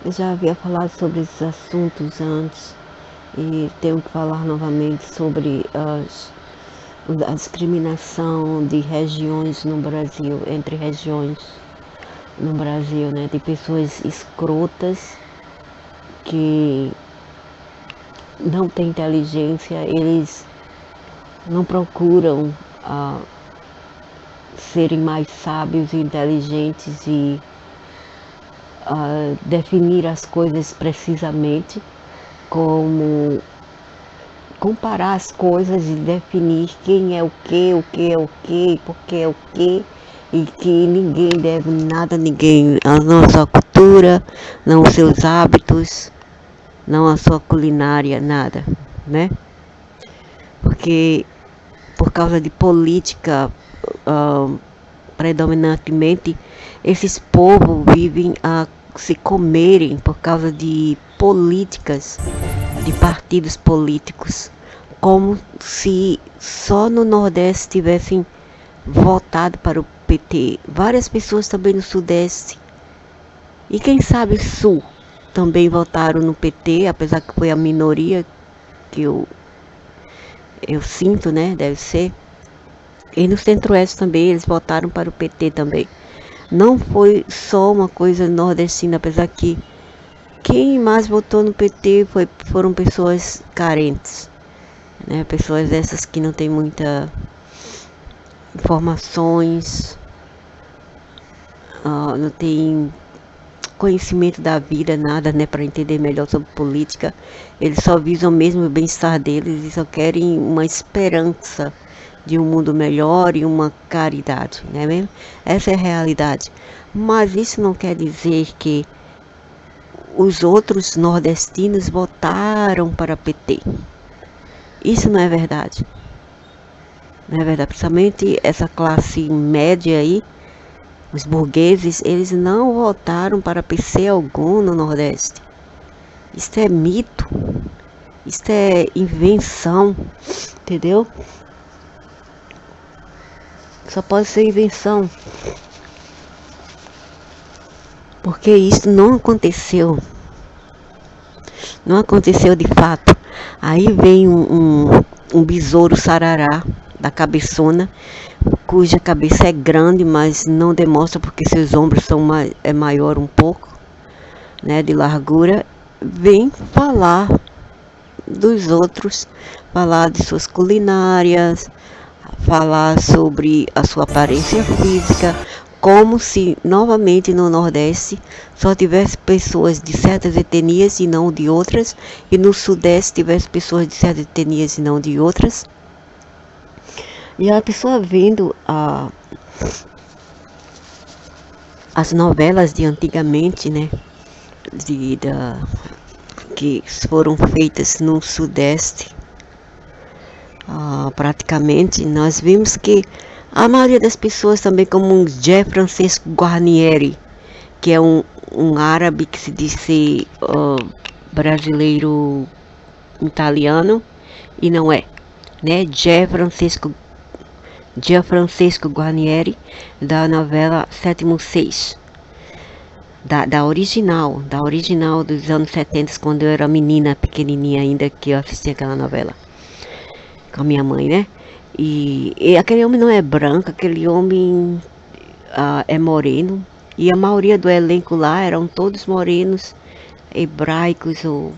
Eu já havia falado sobre esses assuntos antes e tenho que falar novamente sobre a discriminação de regiões no Brasil, entre regiões no Brasil, né? De pessoas escrotas que não têm inteligência, eles não procuram serem mais sábios e inteligentes e definir as coisas precisamente, como comparar as coisas e definir quem é o que é o que, porque é o que, e que ninguém deve nada a ninguém, não a sua cultura, não os seus hábitos, não a sua culinária, nada, né? Porque por causa de política, predominantemente, esses povos vivem a se comerem por causa de políticas, de partidos políticos, como se só no Nordeste tivessem votado para o PT. Várias pessoas também no Sudeste e quem sabe Sul também votaram no PT, apesar que foi a minoria que eu sinto, né? Deve ser. E no Centro-Oeste também eles votaram para o PT também. Não foi só uma coisa nordestina, apesar que quem mais votou no PT foram pessoas carentes, né? Pessoas essas que não têm muita informações, não tem conhecimento da vida, nada, né, para entender melhor sobre política. Eles só visam mesmo o bem-estar deles e só querem uma esperança de um mundo melhor e uma caridade, né mesmo? Essa é a realidade. Mas isso não quer dizer que os outros nordestinos votaram para PT. Isso não é verdade. Não é verdade. Principalmente essa classe média aí, os burgueses, eles não votaram para PC algum no Nordeste. Isso é mito. Isso é invenção. Entendeu? Só pode ser invenção. Porque isso não aconteceu. Não aconteceu de fato. Aí vem um besouro sarará da cabeçona, cuja cabeça é grande, mas não demonstra porque seus ombros são maior um pouco, né, de largura, vem falar dos outros, falar de suas culinárias, falar sobre a sua aparência física, como se novamente no Nordeste só tivesse pessoas de certas etnias e não de outras, e no Sudeste tivesse pessoas de certas etnias e não de outras. E a pessoa vendo as novelas de antigamente, né, que foram feitas no Sudeste, praticamente, nós vimos que a maioria das pessoas também, como um José Francesco Guarnieri, que é um árabe que se diz ser brasileiro italiano, e não é, né? Gianfrancesco Guarnieri, da novela Sétimo Seis, da original dos anos 70, quando eu era menina, pequenininha ainda, que eu assistia aquela novela com a minha mãe, né? E aquele homem não é branco, aquele homem é moreno, e a maioria do elenco lá eram todos morenos, hebraicos ou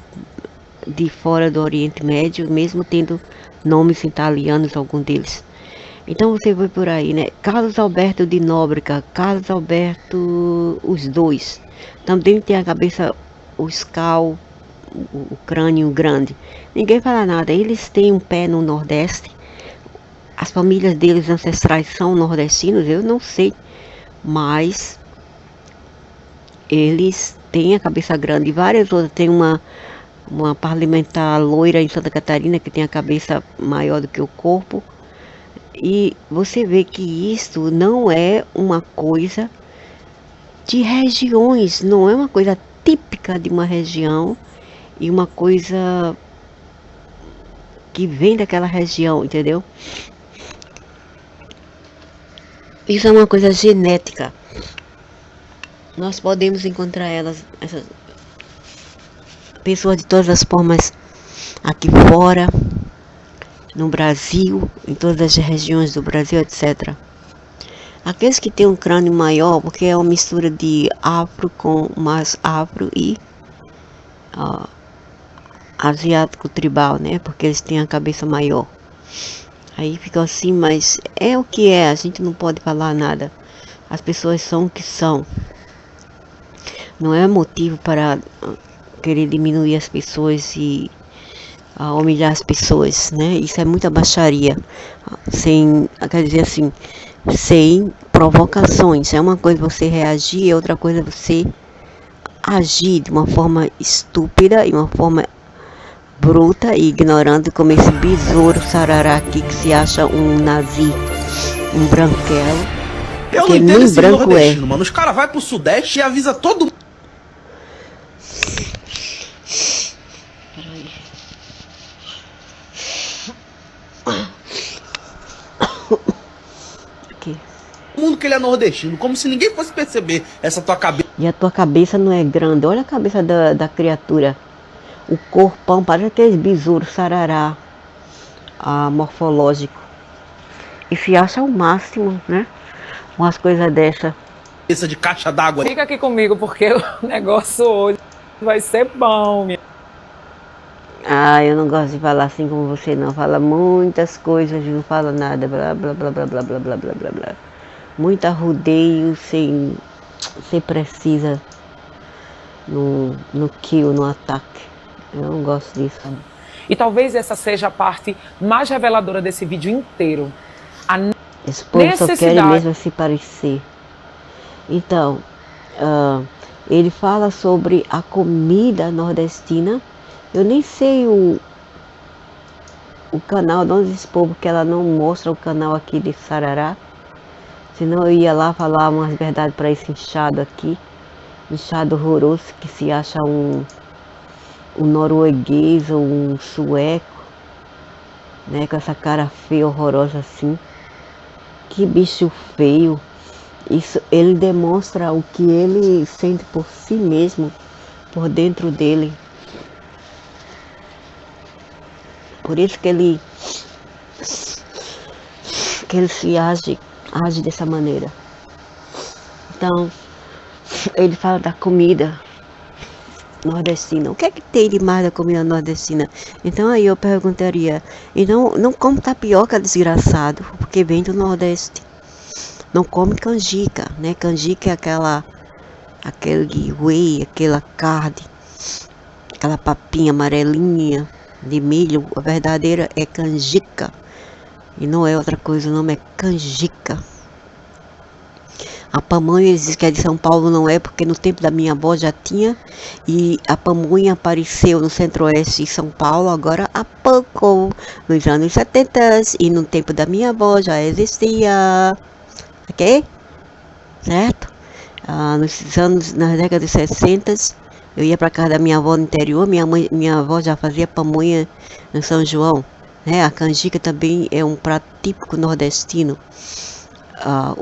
de fora do Oriente Médio, mesmo tendo nomes italianos, algum deles. Então você vê por aí, né? Carlos Alberto de Nóbrega, Carlos Alberto, os dois. Também tem a cabeça, o escal, o crânio grande. Ninguém fala nada. Eles têm um pé no Nordeste. As famílias deles ancestrais são nordestinos, eu não sei. Mas eles têm a cabeça grande. E várias outras. Tem uma parlamentar loira em Santa Catarina que tem a cabeça maior do que o corpo. E você vê que isso não é uma coisa de regiões, não é uma coisa típica de uma região e uma coisa que vem daquela região, entendeu? Isso é uma coisa genética. Nós podemos encontrar pessoas de todas as formas aqui fora, no Brasil, em todas as regiões do Brasil, etc. Aqueles que têm um crânio maior, porque é uma mistura de afro com mais afro e asiático tribal, né? Porque eles têm a cabeça maior. Aí fica assim, mas é o que é, a gente não pode falar nada. As pessoas são o que são. Não é motivo para querer diminuir as pessoas e humilhar as pessoas, né? Isso é muita baixaria. Quer dizer assim, sem provocações. É uma coisa você reagir, é outra coisa você agir de uma forma estúpida e uma forma bruta e ignorante, como esse besouro sarará aqui que se acha um nazi, um branquelo. Eu não entendo esse nordestino, mano. Os caras vão pro Sudeste e avisa todo mundo. Aqui. Mundo que ele é nordestino, como se ninguém fosse perceber essa tua cabeça. E a tua cabeça não é grande. Olha a cabeça da criatura. O corpão parece aqueles besouros sarará morfológico. E se acha o máximo, né? Umas coisas dessa. Cabeça de caixa d'água. Fica aqui comigo porque o negócio hoje vai ser bom, minha. Eu não gosto de falar assim como você não. Fala muitas coisas, não fala nada. Blá, blá, blá, blá, blá, blá, blá, blá, blá, blá. Muito arrudeio sem precisa no kill, no ataque. Eu não gosto disso. E talvez essa seja a parte mais reveladora desse vídeo inteiro. Esse povo só quer mesmo se parecer. Então, ele fala sobre a comida nordestina. Eu nem sei o canal de onde esse povo, que ela não mostra o canal aqui de Sarará. Senão eu ia lá falar umas verdades para esse inchado aqui. Inchado horroroso que se acha um norueguês ou um sueco, né? Com essa cara feia, horrorosa assim. Que bicho feio. Isso, ele demonstra o que ele sente por si mesmo, por dentro dele. Por isso que ele se age dessa maneira. Então, ele fala da comida nordestina. O que é que tem de mais da comida nordestina? Então aí eu perguntaria, e não come tapioca, desgraçado, porque vem do Nordeste. Não come canjica, né? Canjica é aquele whey, aquela carne, aquela papinha amarelinha de milho. A verdadeira é canjica. E não é outra coisa, o nome é canjica. A pamonha, eles dizem que é de São Paulo, não é, porque no tempo da minha avó já tinha, e a pamonha apareceu no centro-oeste de São Paulo, agora há pouco, nos anos 70, e no tempo da minha avó já existia, ok? Certo? Nas décadas de 60, eu ia para casa da minha avó no interior, minha avó já fazia pamonha no São João, né? A canjica também é um prato típico nordestino. A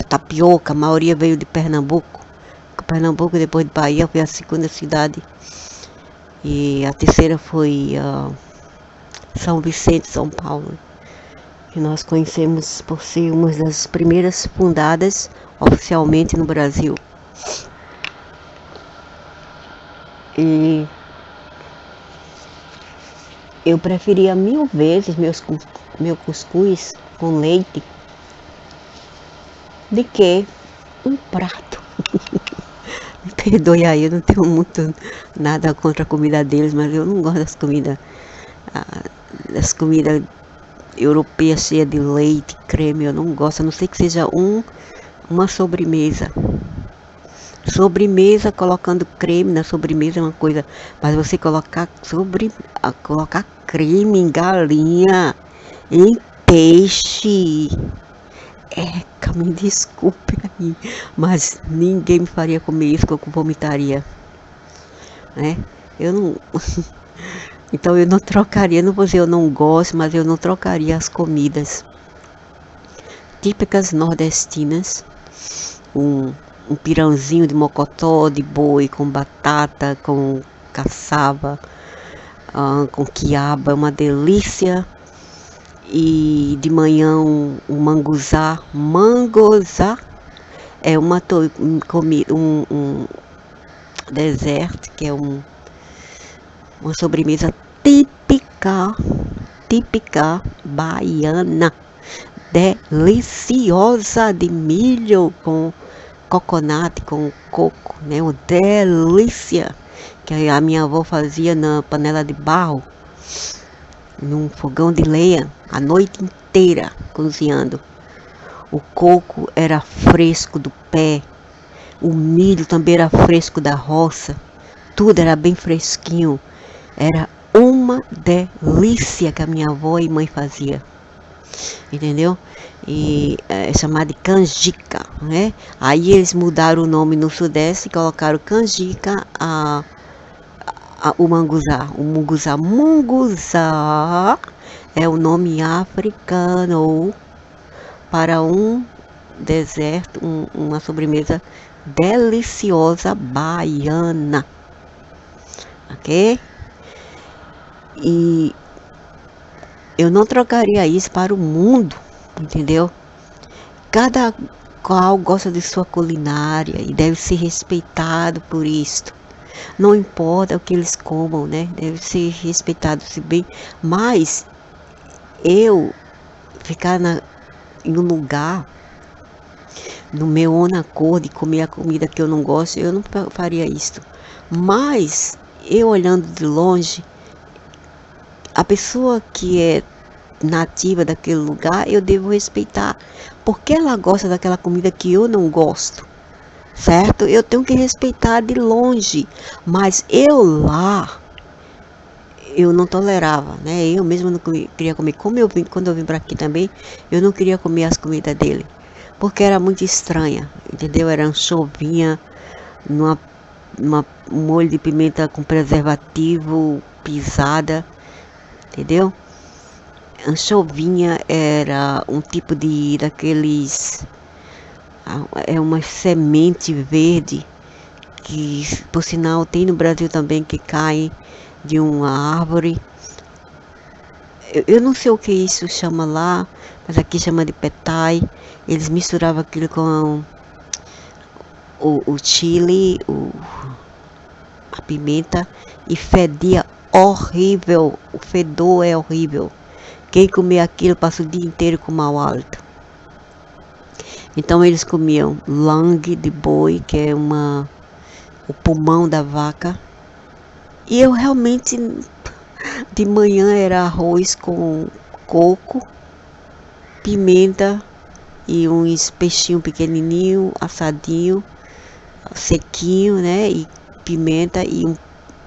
tapioca, a maioria veio de Pernambuco. Pernambuco, depois de Bahia, foi a segunda cidade. E a terceira foi São Vicente, São Paulo. Que nós conhecemos por ser uma das primeiras fundadas oficialmente no Brasil. E eu preferia 1000 vezes meu cuscuz com leite de que um prato. Me perdoe aí, eu não tenho muito nada contra a comida deles, mas eu não gosto das comidas europeias cheias de leite, creme, eu não gosto, a não ser que seja uma sobremesa. Sobremesa, colocando creme na sobremesa é uma coisa, mas você colocar creme em galinha, em peixe, me desculpe aí, mas ninguém me faria comer isso, que eu vomitaria, né? Eu não... Então eu não trocaria, não vou dizer eu não gosto, mas eu não trocaria as comidas típicas nordestinas, um pirãozinho de mocotó, de boi, com batata, com caçava, com quiabo, é uma delícia. E de manhã um manguzá. Mangozá é uma comida, um dessert, que é uma sobremesa típica baiana, deliciosa, de milho com coconut, com coco, né? Uma delícia, que a minha avó fazia na panela de barro, num fogão de lenha, a noite inteira cozinhando. O coco era fresco do pé, o milho também era fresco da roça, tudo era bem fresquinho. Era uma delícia que a minha avó e mãe fazia, entendeu? E é chamada de canjica, né? Aí eles mudaram o nome no Sudeste e colocaram canjica o manguzá. O munguzá é o nome africano para um deserto, uma sobremesa deliciosa baiana, ok? E eu não trocaria isso para o mundo, entendeu? Cada qual gosta de sua culinária e deve ser respeitado por isto. Não importa o que eles comam, né? Deve ser respeitado, se bem. Mas eu ficar em um lugar, no meu onacordo, de comer a comida que eu não gosto, eu não faria isto. Mas eu olhando de longe, a pessoa que é nativa daquele lugar, eu devo respeitar, porque ela gosta daquela comida que eu não gosto, certo? Eu tenho que respeitar de longe, mas eu lá, eu não tolerava, né? Eu mesmo não queria comer, quando eu vim para aqui também, eu não queria comer as comidas dele, porque era muito estranha, entendeu? Era anchovinha, um molho de pimenta com preservativo, pisada, entendeu? Anchovinha era um tipo daqueles, é uma semente verde, que por sinal tem no Brasil também, que cai de uma árvore. Eu não sei o que isso chama lá, mas aqui chama de petai. Eles misturavam aquilo com o chile, a pimenta, e fedia horrível. O fedor é horrível. Quem comia aquilo passa o dia inteiro com mau hálito. Então eles comiam langue de boi, que é o pulmão da vaca. E eu realmente, de manhã era arroz com coco, pimenta e uns peixinhos pequenininho, assadinho, sequinho, né? E pimenta e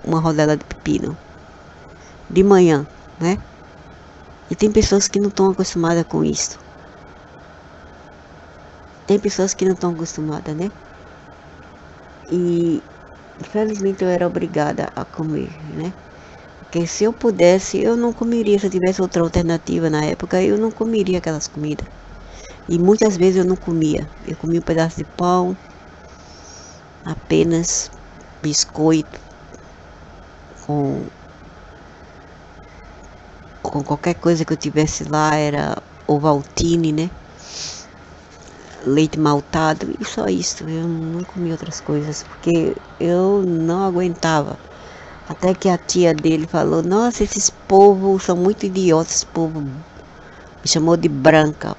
uma rodela de pepino. De manhã, né? E tem pessoas que não estão acostumadas com isso. Tem pessoas que não estão acostumadas, né? E infelizmente eu era obrigada a comer, né? Porque se eu pudesse, eu não comeria. Se eu tivesse outra alternativa na época, eu não comeria aquelas comidas. E muitas vezes eu não comia. Eu comia um pedaço de pão, apenas biscoito, com qualquer coisa que eu tivesse lá, era Ovaltine, né? Leite maltado, e só isso. Eu não comia outras coisas, porque eu não aguentava. Até que a tia dele falou: nossa, esses povos são muito idiotas. Esse povo me chamou de branca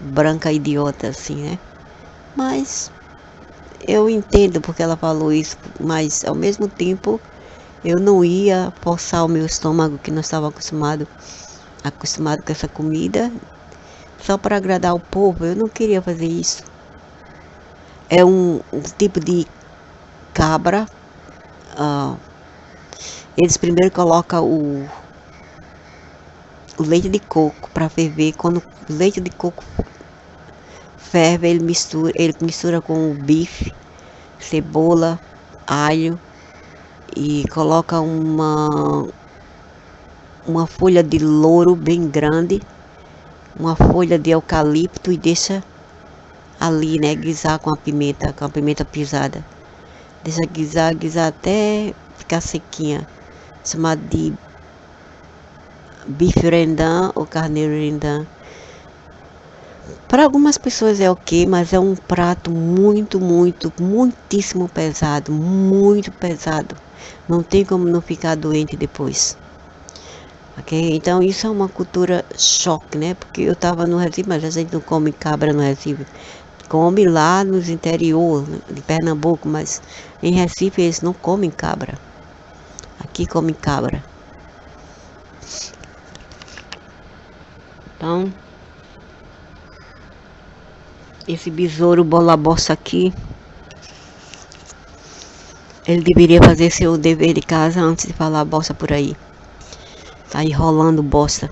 idiota, assim, né? Mas eu entendo porque ela falou isso, mas ao mesmo tempo eu não ia forçar o meu estômago, que não estava acostumado com essa comida, só para agradar o povo. Eu não queria fazer isso. É um tipo de cabra. Eles primeiro colocam o leite de coco para ferver. Quando o leite de coco ferve, ele mistura com o bife, cebola, alho, e coloca uma folha de louro bem grande, uma folha de eucalipto, e deixa ali, né, guisar com a pimenta pisada. Deixa guisar até ficar sequinha. chamado de bife rendang ou carneiro rendang. Para algumas pessoas é ok, mas é um prato muitíssimo pesado, muito pesado. Não tem como não ficar doente depois. Ok? Então isso é uma cultura choque, né? Porque eu estava no Recife, mas a gente não come cabra no Recife. Come lá nos interior de Pernambuco, mas em Recife eles não comem cabra. Aqui comem cabra. Então, esse besouro bola bossa aqui, ele deveria fazer seu dever de casa antes de falar bosta por aí. Tá enrolando bosta.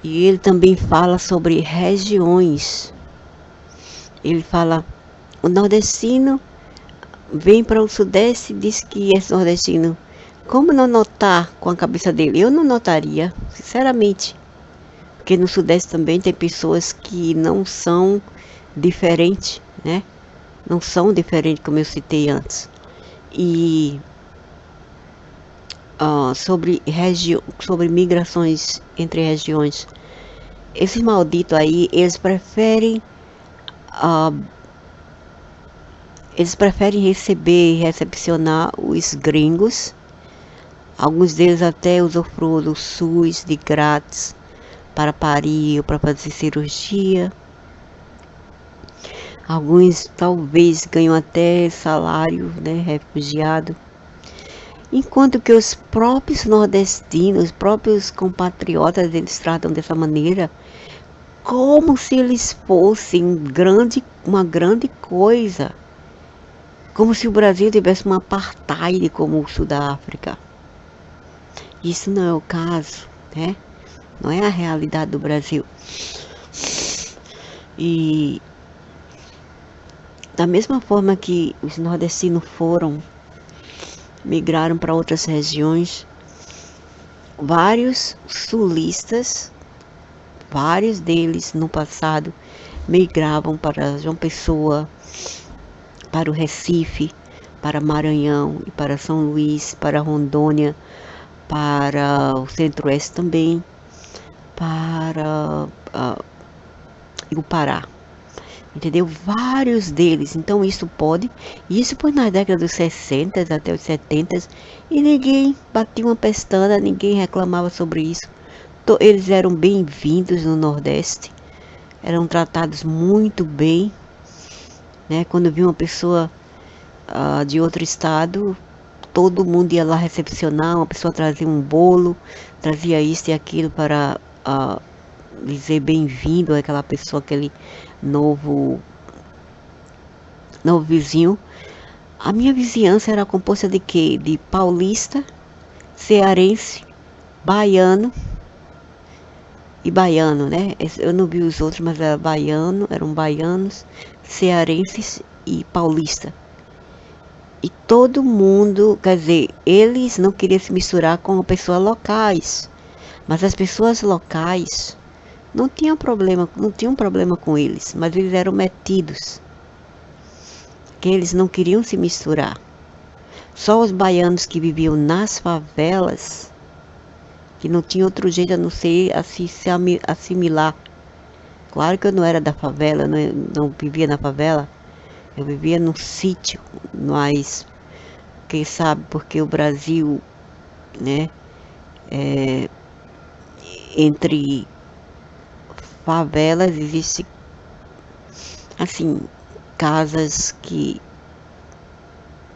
E ele também fala sobre regiões. Ele fala, o nordestino vem para o sudeste e diz que é nordestino. Como não notar com a cabeça dele? Eu não notaria, sinceramente. Porque no sudeste também tem pessoas que não são diferentes, né? Não são diferentes, como eu citei antes. E sobre migrações entre regiões, esses malditos aí, eles preferem receber e recepcionar os gringos. Alguns deles até usufruem do SUS de grátis para parir ou para fazer cirurgia. Alguns talvez ganham até salário, né, refugiado. Enquanto que os próprios nordestinos, os próprios compatriotas, eles tratam dessa maneira, como se eles fossem uma grande coisa. Como se o Brasil tivesse uma apartheid como o sul da África. Isso não é o caso, né? Não é a realidade do Brasil. E da mesma forma que os nordestinos migraram para outras regiões, vários sulistas, vários deles no passado migravam para João Pessoa, para o Recife, para Maranhão e para São Luís, para Rondônia, para o Centro-Oeste também, para o Pará. Entendeu? Vários deles. Então isso foi na década dos 60 até os 70 e ninguém batia uma pestana, ninguém reclamava sobre isso. Eles eram bem-vindos no Nordeste, eram tratados muito bem, né? Quando via uma pessoa de outro estado, todo mundo ia lá recepcionar, uma pessoa trazia um bolo, trazia isso e aquilo para dizer bem-vindo àquela pessoa, aquele novo vizinho. A minha vizinhança era composta de quê? De paulista, cearense, baiano e baiano, né? Eu não vi os outros, mas eram baianos, cearenses e paulista. E todo mundo, quer dizer, eles não queriam se misturar com pessoas locais, mas as pessoas locais não tinham problema com eles, mas eles eram metidos, que eles não queriam se misturar. Só os baianos que viviam nas favelas, que não tinha outro jeito a não ser se assimilar. Claro que eu não era da favela, não vivia na favela, eu vivia num sítio, mas quem sabe porque o Brasil, né, entre favelas existe assim casas que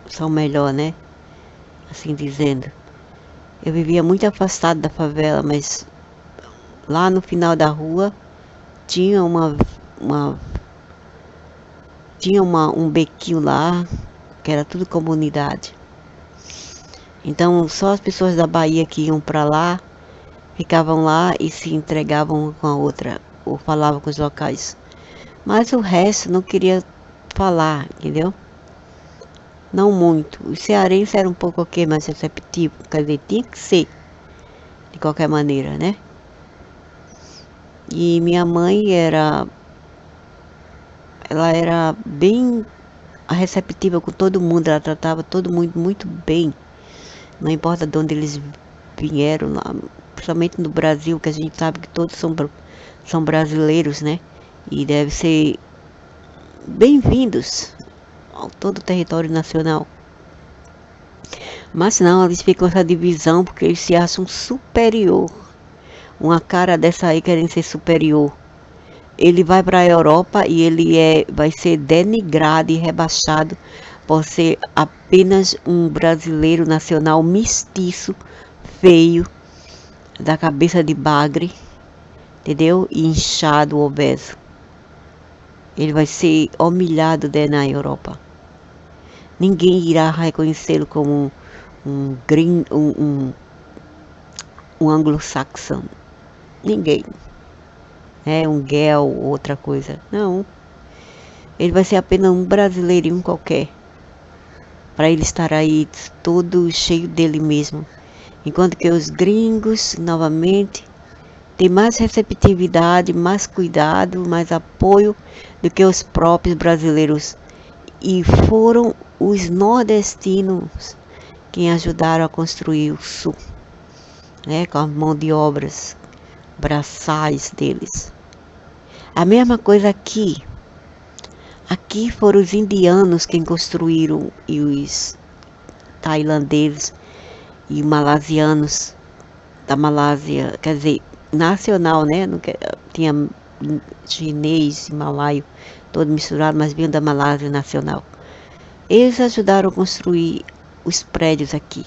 são melhor, né? Assim dizendo. Eu vivia muito afastado da favela, mas lá no final da rua tinha um bequinho lá, que era tudo comunidade. Então só as pessoas da Bahia que iam para lá, ficavam lá e se entregavam uma com a outra, ou falavam com os locais. Mas o resto não queria falar, entendeu? Não muito. Os cearenses eram um pouco mais receptivos, quer dizer, tinha que ser, de qualquer maneira, né? E minha mãe ela era bem receptiva com todo mundo, ela tratava todo mundo muito bem, não importa de onde eles vieram lá, principalmente no Brasil, que a gente sabe que todos são brasileiros, né? E devem ser bem-vindos ao todo o território nacional. Mas não, eles ficam essa divisão porque eles se acham superior. Uma cara dessa aí querendo ser superior. Ele vai para a Europa e ele vai ser denigrado e rebaixado por ser apenas um brasileiro nacional mestiço, feio, da cabeça de bagre, entendeu? E inchado, obeso. Ele vai ser humilhado na Europa. Ninguém irá reconhecê-lo como um anglo-saxão. Ninguém. Um gay ou outra coisa. Não. Ele vai ser apenas um brasileirinho qualquer. Para ele estar aí todo cheio dele mesmo. Enquanto que os gringos, novamente, têm mais receptividade, mais cuidado, mais apoio do que os próprios brasileiros. E foram os nordestinos quem ajudaram a construir o sul, né, com a mão de obras braçais deles. A mesma coisa aqui. Aqui foram os indianos quem construíram, e os tailandeses e malasianos da Malásia, quer dizer, nacional, né? Tinha chinês e malaio, todo misturado, mas vinham da Malásia nacional. Eles ajudaram a construir os prédios aqui.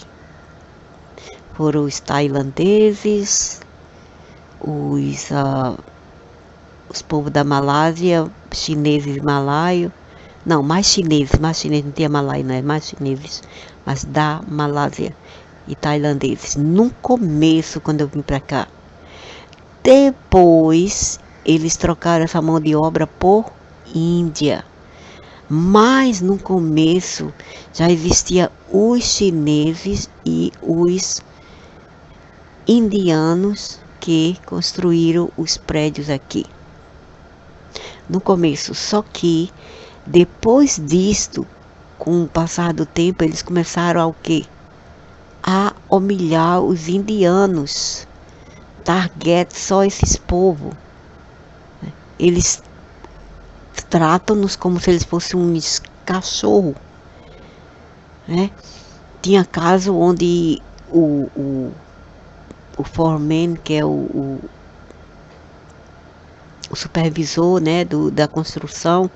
Foram os tailandeses, os povos da Malásia, chineses e malaio. Não, mais chineses, não tinha malaio, não é mais chineses, mas da Malásia e tailandeses. No começo, quando eu vim para cá. Depois, eles trocaram essa mão de obra por Índia. Mas no começo já existia os chineses e os indianos que construíram os prédios aqui. No começo, só que depois disto, com o passar do tempo, eles começaram a o quê? A humilhar os indianos. Target só esses povos. Eles tratam-nos como se eles fossem uns cachorros, né? Tinha caso onde o foreman, que é o supervisor, né, da construção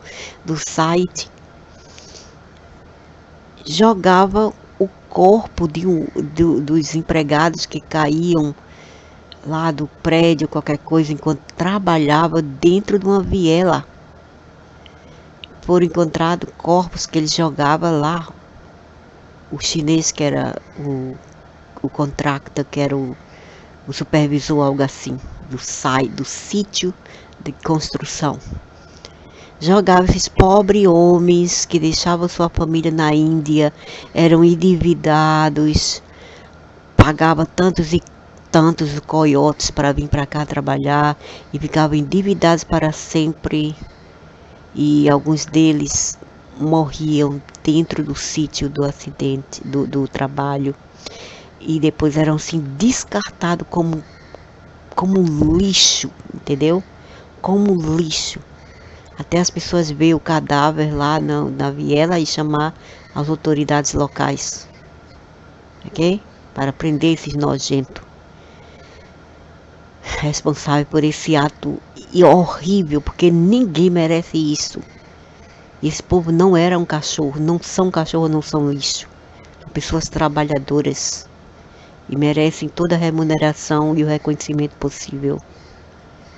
do site, jogava o corpo dos empregados que caíam lá do prédio, qualquer coisa, enquanto trabalhava dentro de uma viela. Foram encontrados corpos que ele jogava lá. O chinês, que era o contractor, que era o supervisor, algo assim, do sítio de construção. Jogava esses pobres homens que deixavam sua família na Índia, eram endividados, pagavam tantos e tantos coiotes para vir para cá trabalhar e ficavam endividados para sempre. E alguns deles morriam dentro do sítio do acidente, do trabalho, e depois eram assim descartados como lixo, entendeu? Como lixo. Até as pessoas veem o cadáver lá na viela e chamar as autoridades locais, ok? Para prender esses nojentos responsável por esse ato horrível, porque ninguém merece isso. Esse povo não era um cachorro, não são lixo. São pessoas trabalhadoras e merecem toda a remuneração e o reconhecimento possível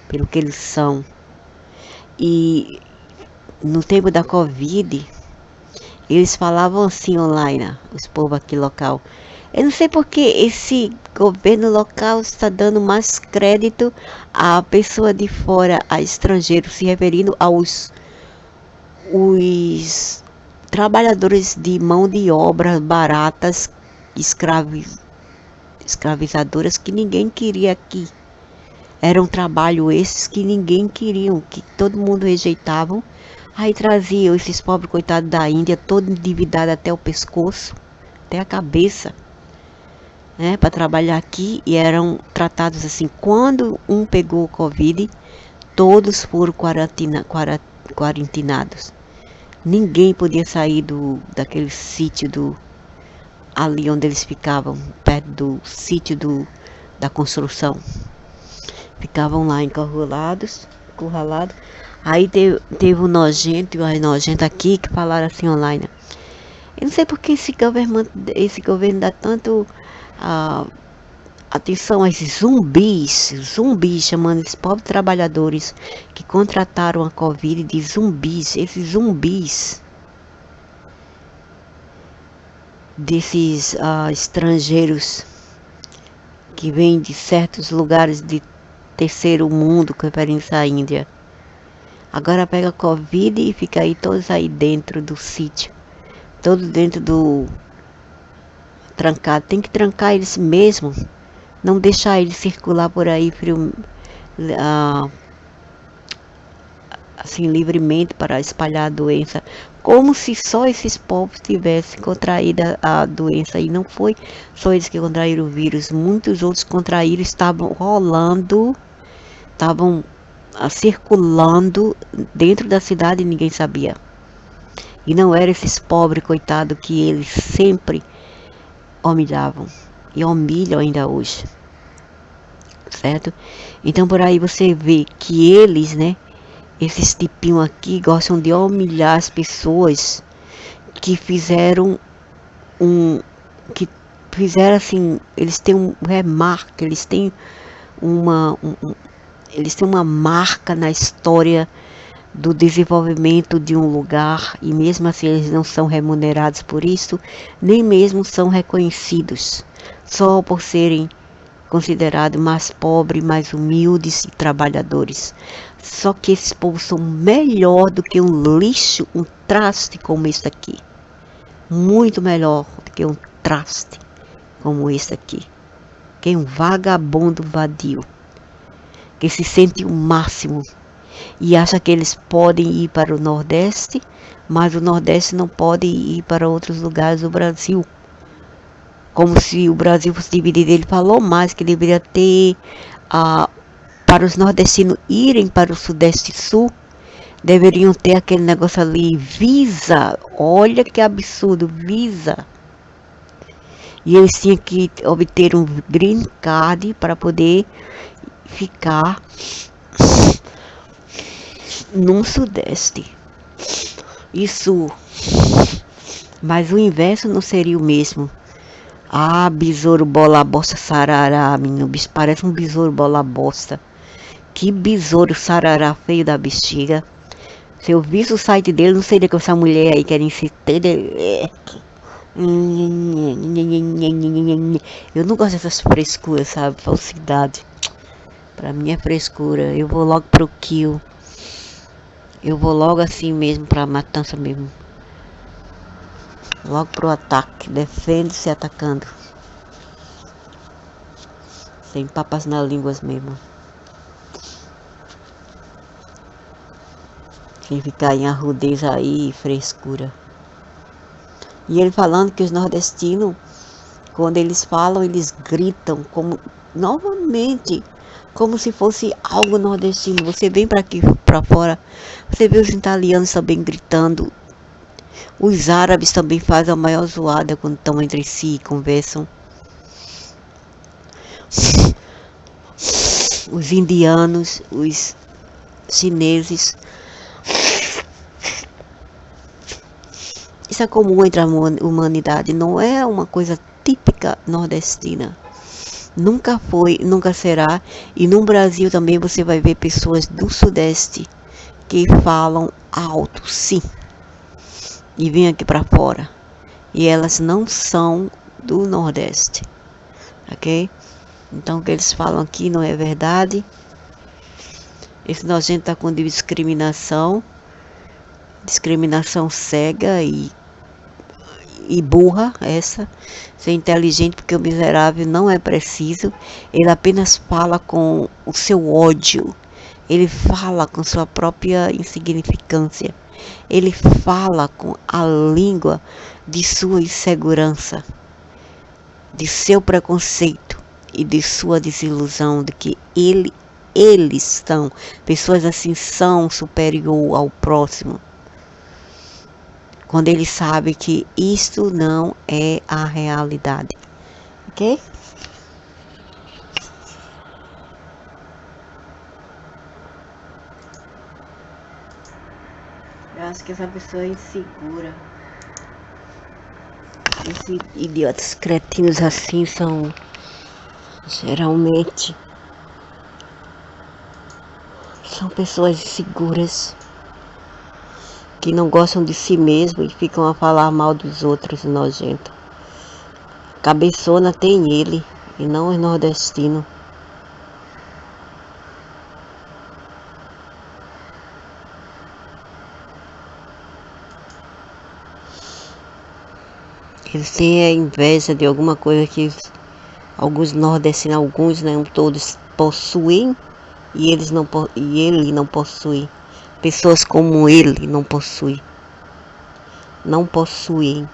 pelo que eles são. E no tempo da Covid, eles falavam assim online, os povos aqui local: eu não sei porque esse governo local está dando mais crédito à pessoa de fora, a estrangeiro, se referindo aos trabalhadores de mão de obra baratas, escravizadoras, que ninguém queria aqui. Eram trabalhos esses que ninguém queria, que todo mundo rejeitavam. Aí traziam esses pobres coitados da Índia, todo endividado até o pescoço, até a cabeça, né, para trabalhar aqui, e eram tratados assim. Quando um pegou o Covid, todos foram quarentinados. Ninguém podia sair daquele sítio ali onde eles ficavam, perto do sítio da construção. Ficavam lá encurralados. Aí teve um nojento e uma nojenta aqui que falaram assim online. Eu não sei porque esse governo dá tanto atenção a esses zumbis, chamando esses pobres trabalhadores que contrataram a Covid de zumbis. Esses zumbis desses estrangeiros que vêm de certos lugares de terceiro mundo, referência à Índia. Agora pega a Covid e fica aí todos aí dentro do sítio, todos dentro do trancado. Tem que trancar eles mesmo, não deixar eles circular por aí assim livremente para espalhar a doença, como se só esses povos tivessem contraído a doença. E não foi só eles que contraíram o vírus, muitos outros contraíram, estavam rolando, estavam circulando dentro da cidade e ninguém sabia. E não eram esses pobres coitados que eles sempre humilhavam e humilham ainda hoje, certo? Então por aí você vê que eles, né, esses tipinhos aqui gostam de humilhar as pessoas que fizeram assim, eles têm um remarca, eles têm uma marca na história do desenvolvimento de um lugar, e mesmo assim eles não são remunerados por isso, nem mesmo são reconhecidos, só por serem considerados mais pobres, mais humildes e trabalhadores. Só que esses povos são melhor do que um lixo, um traste como esse aqui. Muito melhor do que um traste como esse aqui. Que é um vagabundo vadio, que se sente o máximo e acha que eles podem ir para o Nordeste, mas o Nordeste não pode ir para outros lugares do Brasil. Como se o Brasil fosse dividido. Ele falou mais que deveria ter, para os nordestinos irem para o Sudeste e Sul, deveriam ter aquele negócio ali, visa. Olha que absurdo, visa. E eles tinham que obter um green card para poder ficar no Sudeste e Sul. Mas o inverso não seria o mesmo. Besouro bola bosta sarará, menino. Parece um besouro bola bosta. Que besouro sarará feio da bexiga. Se eu visse o site dele, não seria que essa mulher aí querem se ter. Eu não gosto dessas frescuras, sabe? Falsidade. Pra mim é frescura. Eu vou logo pro kill. Eu vou logo assim mesmo, pra matança mesmo. Logo pro ataque. Defende-se atacando. Sem papas na língua mesmo. Sem ficar em arrudez aí, frescura. E ele falando que os nordestinos, quando eles falam, eles gritam como, novamente, como se fosse algo nordestino. Você vem para aqui, para fora, você vê os italianos também gritando. Os árabes também fazem a maior zoada quando estão entre si e conversam. Os indianos, os chineses. Isso é comum entre a humanidade, não é uma coisa típica nordestina. Nunca foi, nunca será. E no Brasil também você vai ver pessoas do Sudeste que falam alto, sim. E vêm aqui para fora. E elas não são do Nordeste. Ok? Então o que eles falam aqui não é verdade. Esse nojento tá com discriminação. Discriminação cega e burra essa. Ser inteligente, porque o miserável não é preciso. Ele apenas fala com o seu ódio. Ele fala com sua própria insignificância. Ele fala com a língua de sua insegurança. de seu preconceito e de sua desilusão de que eles são, pessoas assim são superior ao próximo. Quando ele sabe que isto não é a realidade. Ok? Eu acho que essa pessoa é insegura. Esses idiotas cretinos assim são geralmente são pessoas inseguras que não gostam de si mesmo e ficam a falar mal dos outros, nojento. Cabeçona tem ele e não os nordestinos. Eles têm a inveja de alguma coisa que alguns nordestinos, alguns, não todos, possuem e ele não possui. Pessoas como ele não possuem. Não possuem.